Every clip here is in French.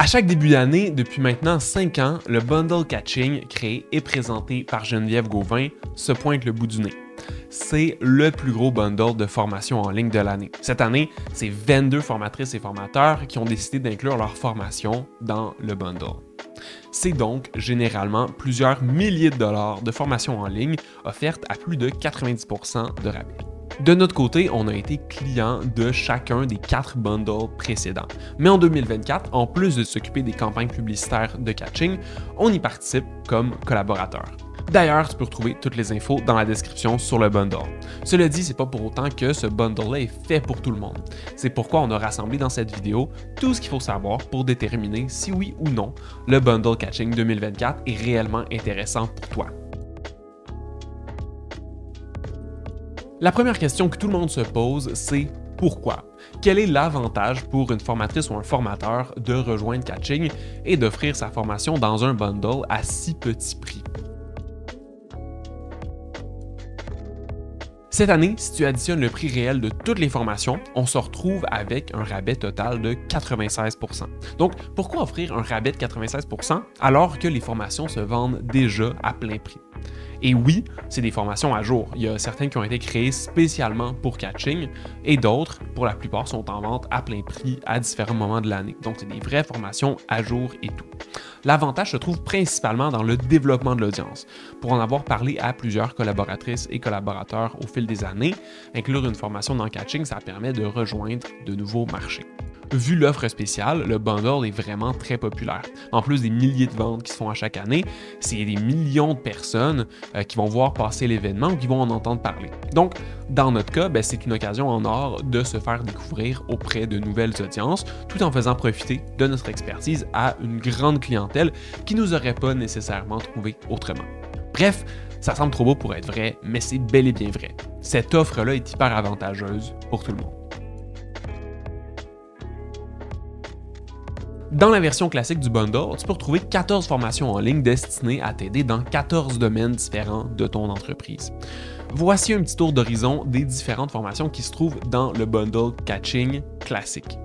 À chaque début d'année, depuis maintenant 5 ans, le bundle catching créé et présenté par Geneviève Gauvin se pointe le bout du nez. C'est le plus gros bundle de formation en ligne de l'année. Cette année, c'est 22 formatrices et formateurs qui ont décidé d'inclure leur formation dans le bundle. C'est donc généralement plusieurs milliers de dollars de formation en ligne offertes à plus de 90% de rabais. De notre côté, on a été client de chacun des 4 bundles précédents. Mais en 2024, en plus de s'occuper des campagnes publicitaires de catching, on y participe comme collaborateur. D'ailleurs, tu peux retrouver toutes les infos dans la description sur le bundle. Cela dit, c'est pas pour autant que ce bundle-là est fait pour tout le monde. C'est pourquoi on a rassemblé dans cette vidéo tout ce qu'il faut savoir pour déterminer si oui ou non le bundle catching 2024 est réellement intéressant pour toi. La première question que tout le monde se pose, c'est pourquoi? Quel est l'avantage pour une formatrice ou un formateur de rejoindre Catching et d'offrir sa formation dans un bundle à si petit prix? Cette année, si tu additionnes le prix réel de toutes les formations, on se retrouve avec un rabais total de 96%. Donc, pourquoi offrir un rabais de 96% alors que les formations se vendent déjà à plein prix? Et oui, c'est des formations à jour. Il y a certaines qui ont été créées spécialement pour Catching et d'autres, pour la plupart, sont en vente à plein prix à différents moments de l'année. Donc, c'est des vraies formations à jour et tout. L'avantage se trouve principalement dans le développement de l'audience. Pour en avoir parlé à plusieurs collaboratrices et collaborateurs au fil des années, inclure une formation dans Catching, ça permet de rejoindre de nouveaux marchés. Vu l'offre spéciale, le bundle est vraiment très populaire. En plus des milliers de ventes qui se font à chaque année, c'est des millions de personnes qui vont voir passer l'événement ou qui vont en entendre parler. Donc, dans notre cas, c'est une occasion en or de se faire découvrir auprès de nouvelles audiences, tout en faisant profiter de notre expertise à une grande clientèle qui nous aurait pas nécessairement trouvé autrement. Bref, ça semble trop beau pour être vrai, mais c'est bel et bien vrai. Cette offre-là est hyper avantageuse pour tout le monde. Dans la version classique du bundle, tu peux retrouver 14 formations en ligne destinées à t'aider dans 14 domaines différents de ton entreprise. Voici un petit tour d'horizon des différentes formations qui se trouvent dans le bundle Catching classique.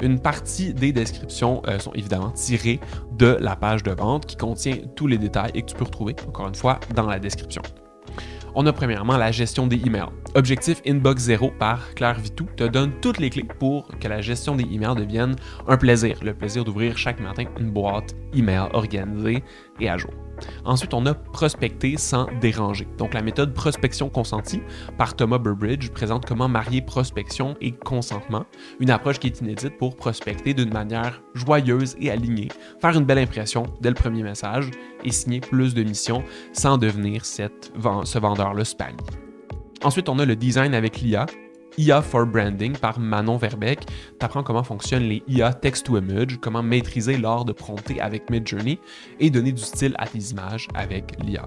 Une partie des descriptions sont évidemment tirées de la page de vente qui contient tous les détails et que tu peux retrouver, encore une fois, dans la description. On a premièrement la gestion des emails. Objectif Inbox 0 par Claire Vitou te donne toutes les clés pour que la gestion des emails devienne un plaisir. Le plaisir d'ouvrir chaque matin une boîte email organisée et à jour. Ensuite, on a prospecter sans déranger. Donc, la méthode prospection consentie par Thomas Burbridge présente comment marier prospection et consentement, une approche qui est inédite pour prospecter d'une manière joyeuse et alignée, faire une belle impression dès le premier message et signer plus de missions sans devenir ce vendeur-là spammy. Ensuite, on a le design avec l'IA. IA for Branding par Manon Verbeek t'apprend comment fonctionnent les IA text-to-image, comment maîtriser l'art de prompter avec Midjourney et donner du style à tes images avec l'IA.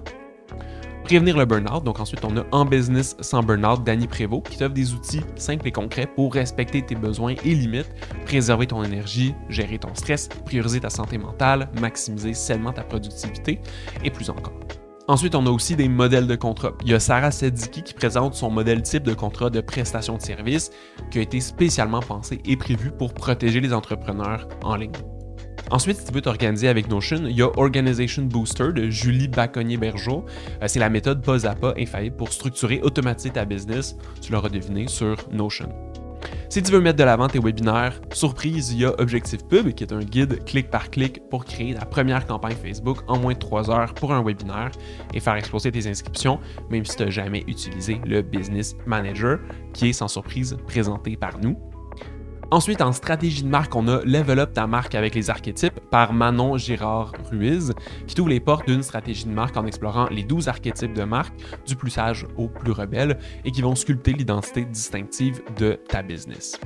Prévenir le burn-out, donc ensuite on a En business sans burn-out d'Annie Prévost qui t'offre des outils simples et concrets pour respecter tes besoins et limites, préserver ton énergie, gérer ton stress, prioriser ta santé mentale, maximiser sainement ta productivité et plus encore. Ensuite, on a aussi des modèles de contrat. Il y a Sarah Sedicki qui présente son modèle type de contrat de prestation de service qui a été spécialement pensé et prévu pour protéger les entrepreneurs en ligne. Ensuite, si tu veux t'organiser avec Notion, il y a Organization Booster de Julie Baconnier-Bergeau. C'est la méthode pas à pas infaillible pour structurer, automatiser ta business, tu l'auras deviné, sur Notion. Si tu veux mettre de l'avant tes webinaires, surprise, il y a Objectif Pub qui est un guide clic par clic pour créer ta première campagne Facebook en moins de 3 heures pour un webinaire et faire exploser tes inscriptions, même si tu n'as jamais utilisé le Business Manager qui est sans surprise présenté par nous. Ensuite, en stratégie de marque, on a Level Up ta marque avec les archétypes par Manon Girard-Ruiz qui t'ouvre les portes d'une stratégie de marque en explorant les 12 archétypes de marque, du plus sage au plus rebelle, et qui vont sculpter l'identité distinctive de ta business.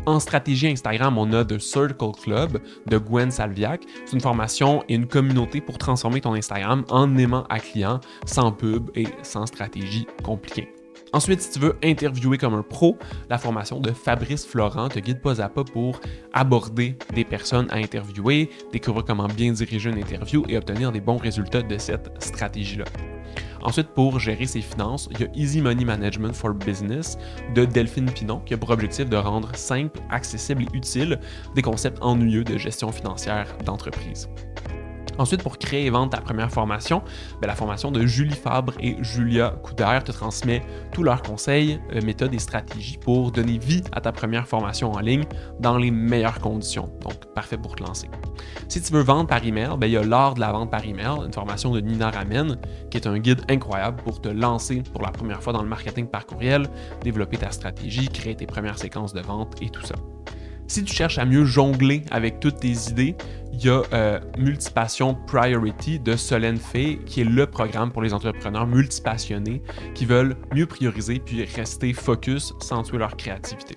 En stratégie Instagram, on a The Circle Club de Gwen Salviac. C'est une formation et une communauté pour transformer ton Instagram en aimant à client, sans pub et sans stratégie compliquée. Ensuite, si tu veux interviewer comme un pro, la formation de Fabrice Florent te guide pas à pas pour aborder des personnes à interviewer, découvrir comment bien diriger une interview et obtenir des bons résultats de cette stratégie-là. Ensuite, pour gérer ses finances, il y a Easy Money Management for Business de Delphine Pinon qui a pour objectif de rendre simple, accessible et utile des concepts ennuyeux de gestion financière d'entreprise. Ensuite, pour créer et vendre ta première formation, la formation de Julie Fabre et Julia Coudert te transmet tous leurs conseils, méthodes et stratégies pour donner vie à ta première formation en ligne dans les meilleures conditions. Donc, parfait pour te lancer. Si tu veux vendre par email, il y a l'art de la vente par email, une formation de Nina Ramen, qui est un guide incroyable pour te lancer pour la première fois dans le marketing par courriel, développer ta stratégie, créer tes premières séquences de vente et tout ça. Si tu cherches à mieux jongler avec toutes tes idées, il y a Multipassion Priority de Solène Fay, qui est le programme pour les entrepreneurs multipassionnés qui veulent mieux prioriser puis rester focus sans tuer leur créativité.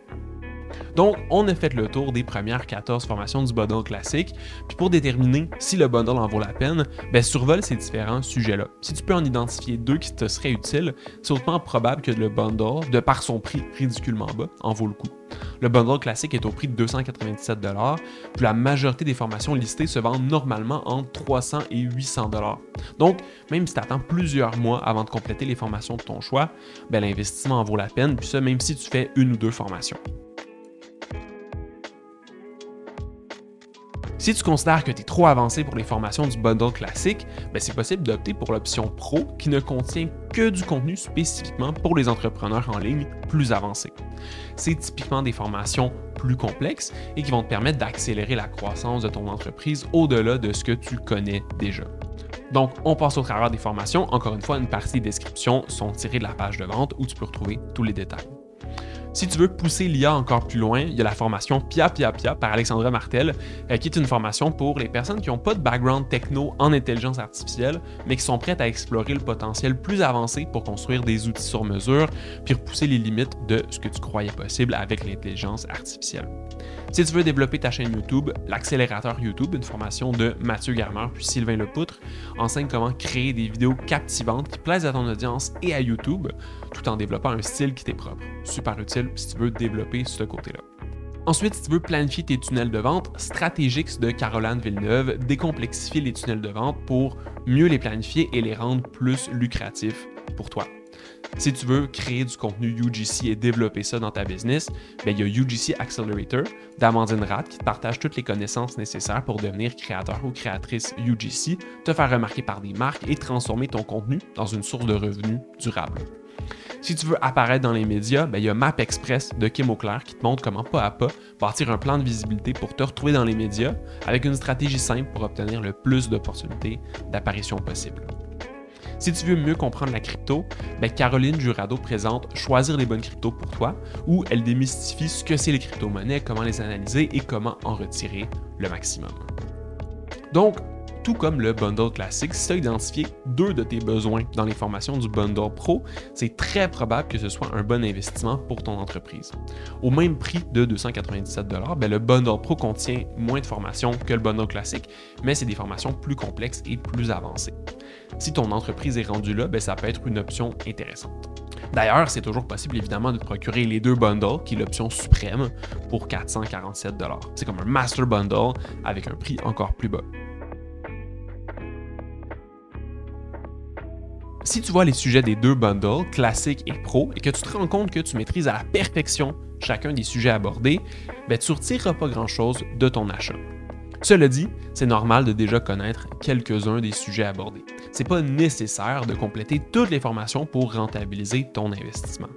Donc, on a fait le tour des premières 14 formations du bundle classique. Puis pour déterminer si le bundle en vaut la peine, survole ces différents sujets-là. Si tu peux en identifier 2 qui te seraient utiles, c'est hautement probable que le bundle, de par son prix ridiculement bas, en vaut le coup. Le bundle classique est au prix de 297 $, puis la majorité des formations listées se vendent normalement entre 300 et 800 $. Donc, même si tu attends plusieurs mois avant de compléter les formations de ton choix, l'investissement en vaut la peine, puis ça même si tu fais 1 ou 2 formations. Si tu considères que tu es trop avancé pour les formations du bundle classique, c'est possible d'opter pour l'option Pro qui ne contient que du contenu spécifiquement pour les entrepreneurs en ligne plus avancés. C'est typiquement des formations plus complexes et qui vont te permettre d'accélérer la croissance de ton entreprise au-delà de ce que tu connais déjà. Donc, on passe au travers des formations. Encore une fois, une partie des descriptions sont tirées de la page de vente où tu peux retrouver tous les détails. Si tu veux pousser l'IA encore plus loin, il y a la formation Pia Pia Pia par Alexandra Martel, qui est une formation pour les personnes qui n'ont pas de background techno en intelligence artificielle, mais qui sont prêtes à explorer le potentiel plus avancé pour construire des outils sur mesure, puis repousser les limites de ce que tu croyais possible avec l'intelligence artificielle. Si tu veux développer ta chaîne YouTube, l'accélérateur YouTube, une formation de Mathieu Garmeur puis Sylvain Lepoutre, enseigne comment créer des vidéos captivantes qui plaisent à ton audience et à YouTube, tout en développant un style qui t'est propre. Super utile si tu veux développer ce côté-là. Ensuite, si tu veux planifier tes tunnels de vente, Strategix de Caroline Villeneuve décomplexifie les tunnels de vente pour mieux les planifier et les rendre plus lucratifs pour toi. Si tu veux créer du contenu UGC et développer ça dans ta business, il y a UGC Accelerator d'Amandine Rath qui te partage toutes les connaissances nécessaires pour devenir créateur ou créatrice UGC, te faire remarquer par des marques et transformer ton contenu dans une source de revenus durable. Si tu veux apparaître dans les médias, il y a Map Express de Kim Auclair qui te montre comment pas à pas bâtir un plan de visibilité pour te retrouver dans les médias avec une stratégie simple pour obtenir le plus d'opportunités d'apparition possible. Si tu veux mieux comprendre la crypto, Caroline Jurado présente Choisir les bonnes cryptos pour toi, où elle démystifie ce que c'est les crypto-monnaies, comment les analyser et comment en retirer le maximum. Donc, tout comme le bundle classique, si tu as identifié 2 de tes besoins dans les formations du bundle pro, c'est très probable que ce soit un bon investissement pour ton entreprise. Au même prix de 297 $, le bundle pro contient moins de formations que le bundle classique, mais c'est des formations plus complexes et plus avancées. Si ton entreprise est rendue là, ça peut être une option intéressante. D'ailleurs, c'est toujours possible évidemment de te procurer les 2 bundles, qui est l'option suprême, pour 447 $. C'est comme un master bundle avec un prix encore plus bas. Si tu vois les sujets des 2 bundles, classique et pro, et que tu te rends compte que tu maîtrises à la perfection chacun des sujets abordés, tu ne retireras pas grand-chose de ton achat. Cela dit, c'est normal de déjà connaître quelques-uns des sujets abordés. Ce n'est pas nécessaire de compléter toutes les formations pour rentabiliser ton investissement.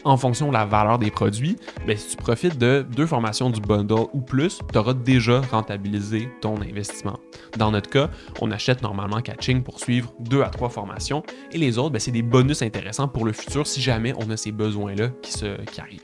En fonction de la valeur des produits, si tu profites de 2 formations du bundle ou plus, tu auras déjà rentabilisé ton investissement. Dans notre cas, on achète normalement Catching pour suivre 2 à 3 formations et les autres, c'est des bonus intéressants pour le futur si jamais on a ces besoins-là qui arrivent.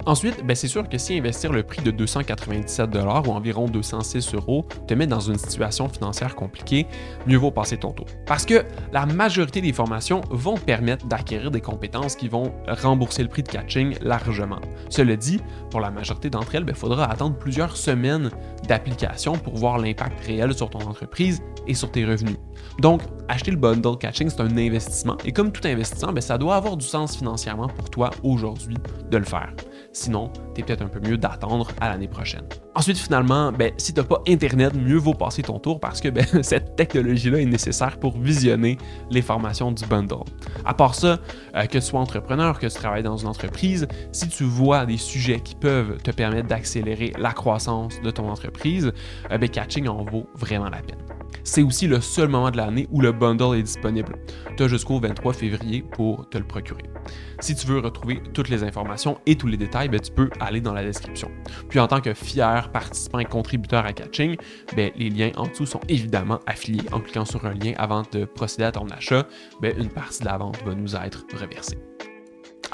Ensuite, c'est sûr que si investir le prix de 297 $ ou environ 206 € te met dans une situation financière compliquée, mieux vaut passer ton tour. Parce que la majorité des formations vont te permettre d'acquérir des compétences qui vont rembourser le prix de Catching largement. Cela dit, pour la majorité d'entre elles, il faudra attendre plusieurs semaines d'application pour voir l'impact réel sur ton entreprise et sur tes revenus. Donc, acheter le bundle Catching, c'est un investissement et comme tout investissement, ça doit avoir du sens financièrement pour toi aujourd'hui de le faire. Sinon, t'es peut-être un peu mieux d'attendre à l'année prochaine. Ensuite, finalement, si t'as pas Internet, mieux vaut passer ton tour parce que cette technologie-là est nécessaire pour visionner les formations du bundle. À part ça, que tu sois entrepreneur, que tu travailles dans une entreprise, si tu vois des sujets qui peuvent te permettre d'accélérer la croissance de ton entreprise, Catching en vaut vraiment la peine. C'est aussi le seul moment de l'année où le bundle est disponible. Tu as jusqu'au 23 février pour te le procurer. Si tu veux retrouver toutes les informations et tous les détails, tu peux aller dans la description. Puis en tant que fier participant et contributeur à Catching, les liens en dessous sont évidemment affiliés. En cliquant sur un lien avant de procéder à ton achat, une partie de la vente va nous être reversée.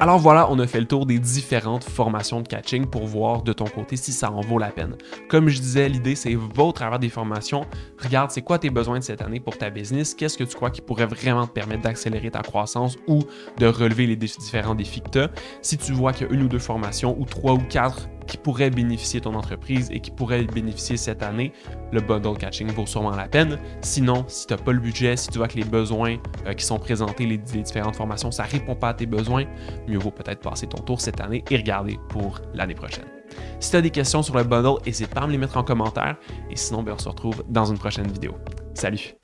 Alors voilà, on a fait le tour des différentes formations de Catching pour voir de ton côté si ça en vaut la peine. Comme je disais, l'idée c'est va au travers des formations, regarde c'est quoi tes besoins de cette année pour ta business, qu'est-ce que tu crois qui pourrait vraiment te permettre d'accélérer ta croissance ou de relever les différents défis que tu as. Si tu vois qu'il y a une ou deux formations ou 3 ou 4 qui pourraient bénéficier ton entreprise et qui pourraient bénéficier cette année, le bundle Catching vaut sûrement la peine. Sinon, si tu n'as pas le budget, si tu vois que les besoins qui sont présentés, les différentes formations, ça ne répond pas à tes besoins, mieux vaut peut-être passer ton tour cette année et regarder pour l'année prochaine. Si tu as des questions sur le bundle, n'hésite pas à me les mettre en commentaire et sinon, on se retrouve dans une prochaine vidéo. Salut!